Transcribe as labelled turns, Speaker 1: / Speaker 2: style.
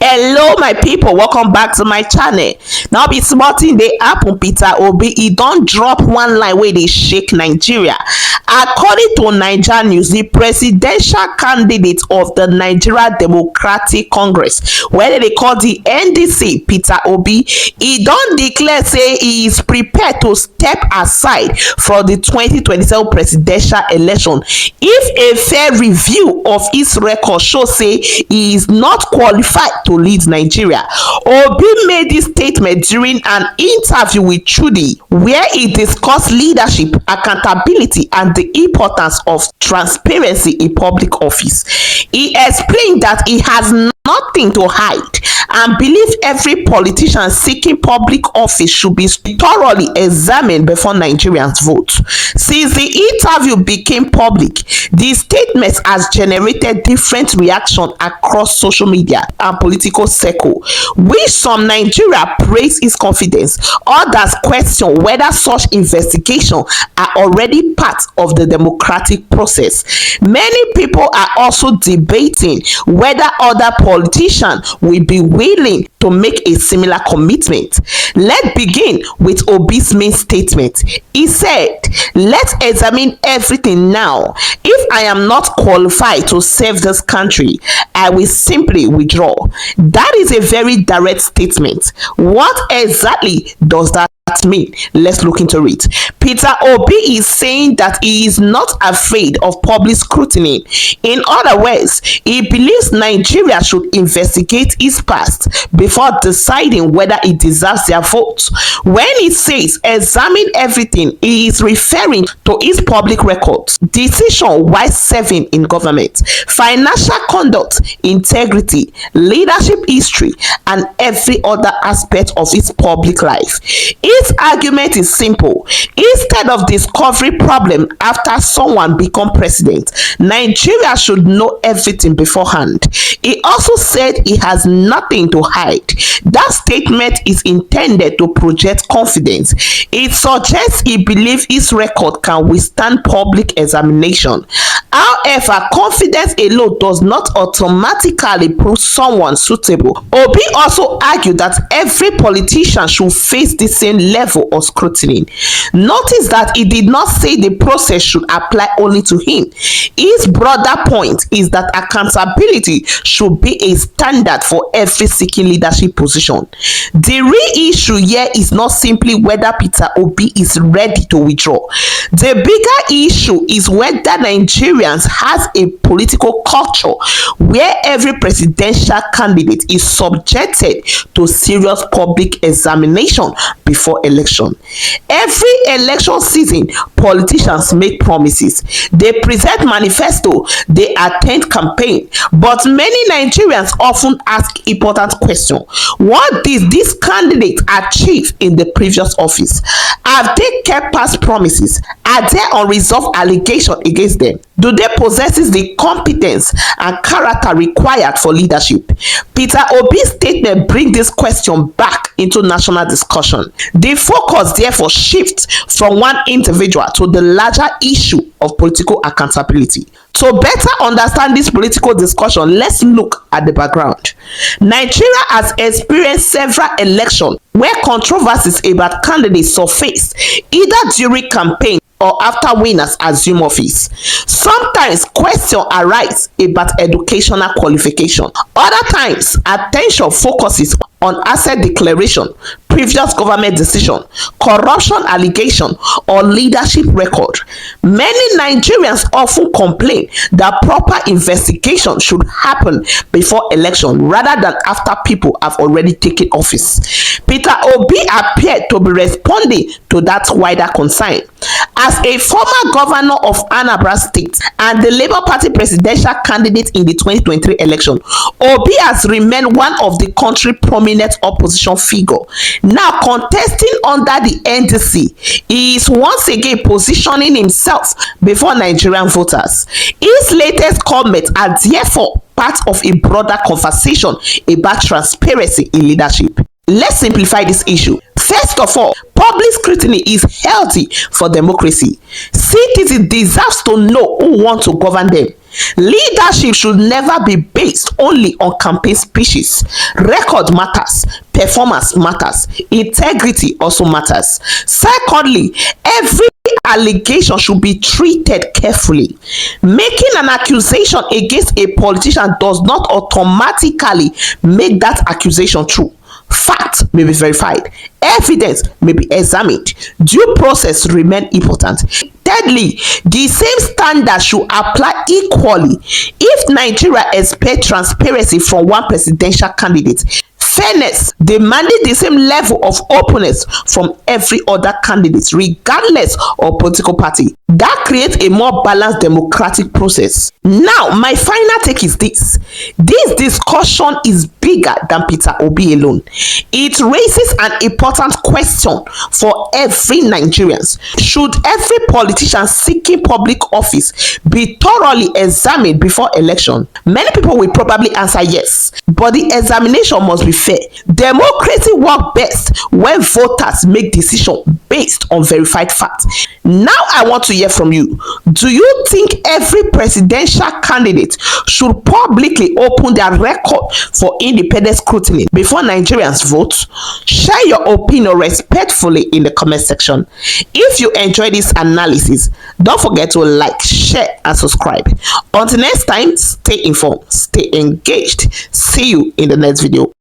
Speaker 1: Hello my people, welcome back to my channel. Now be small thing dey happen. Peter Obi don't drop one line where they shake Nigeria. According to Naija News, the presidential candidate of the Nigeria Democratic Congress, where they call the NDC, Peter Obi, don't declare say he is prepared to step aside for the 2027 presidential election if a fair review of his record shows say he is not qualified to lead Nigeria. Obi made this statement during an interview with Trudy, where he discussed leadership, accountability, and the importance of transparency in public office. He explained that he has nothing to hide and believe every politician seeking public office should be thoroughly examined before Nigerians vote. Since the interview became public, the statement has generated different reactions across social media and political circle, which some Nigeria praise his confidence, others question whether such investigations are already part of the democratic process. Many people are also debating whether other politicians will be willing to make a similar commitment. Let's begin with Obi's main statement. He said, "Let's examine everything now. If I am not qualified to serve this country, I will simply withdraw." That is a very direct statement. What exactly does that mean? Let's look into it. Peter Obi is saying that he is not afraid of public scrutiny. In other words, he believes Nigeria should investigate his past before deciding whether it deserves their vote. When he says examine everything, he is referring to his public records, decision while serving in government, financial conduct, integrity, leadership history, and every other aspect of his public life. His argument is simple. Instead of discovering problem after someone become president, Nigeria should know everything beforehand. He also said he has nothing to hide. That statement is intended to project confidence. It suggests he believes his record can withstand public examination. However, confidence alone does not automatically prove someone suitable. Obi also argued that every politician should face the same level of scrutiny. Notice that he did not say the process should apply only to him. His broader point is that accountability should be a standard for every seeking leadership position. The real issue here is not simply whether Peter Obi is ready to withdraw. The bigger issue is whether Nigerians has a political culture where every presidential candidate is subjected to serious public examination before election. Every election season, politicians make promises, they present manifesto, they attend campaign, but many Nigerians often ask important questions. What did this candidate achieve in the previous office? Have they kept past promises? Are there unresolved allegations against them? Do they possess the competence and character required for leadership? Peter Obi's statement brings this question back into national discussion. The focus therefore shifts from one individual to the larger issue of political accountability. To better understand this political discussion, let's look at the background. Nigeria has experienced several elections where controversies about candidates surfaced either during campaign or after winners assume office. Sometimes questions arise about educational qualification. Other times, attention focuses on asset declaration, previous government decision, corruption allegation, or leadership record. Many Nigerians often complain that proper investigation should happen before election rather than after people have already taken office. Peter Obi appeared to be responding to that wider concern. As a former governor of Anambra State and the Labour Party presidential candidate in the 2023 election, Obi has remained one of the country's prominent opposition figure. Now contesting under the NDC, he is once again positioning himself before Nigerian voters. His latest comments are therefore part of a broader conversation about transparency in leadership. Let's simplify this issue. First of all, Public scrutiny is healthy for democracy. Citizens deserve to know who want to govern them. Leadership should never be based only on campaign speeches. Record matters, performance matters, integrity also matters. Secondly, every allegation should be treated carefully. Making an accusation against a politician does not automatically make that accusation true. Facts may be verified, evidence may be examined, due process remain important. Thirdly, the same standard should apply equally. If Nigeria expects transparency from one presidential candidate, fairness demanding the same level of openness from every other candidate regardless of political party. That creates a more balanced democratic process. Now, my final take is this. This discussion is bigger than Peter Obi alone. It raises an important question for every Nigerian. Should every politician seeking public office be thoroughly examined before election? Many people will probably answer yes, but the examination must be fair. Democracy works best when voters make decisions based on verified facts. Now I want to hear from you. Do you think every presidential candidate should publicly open their record for independent scrutiny before Nigerians vote? Share your opinion respectfully in the comment section. If you enjoyed this analysis, don't forget to like, share and subscribe. Until next time, stay informed, stay engaged. See you in the next video.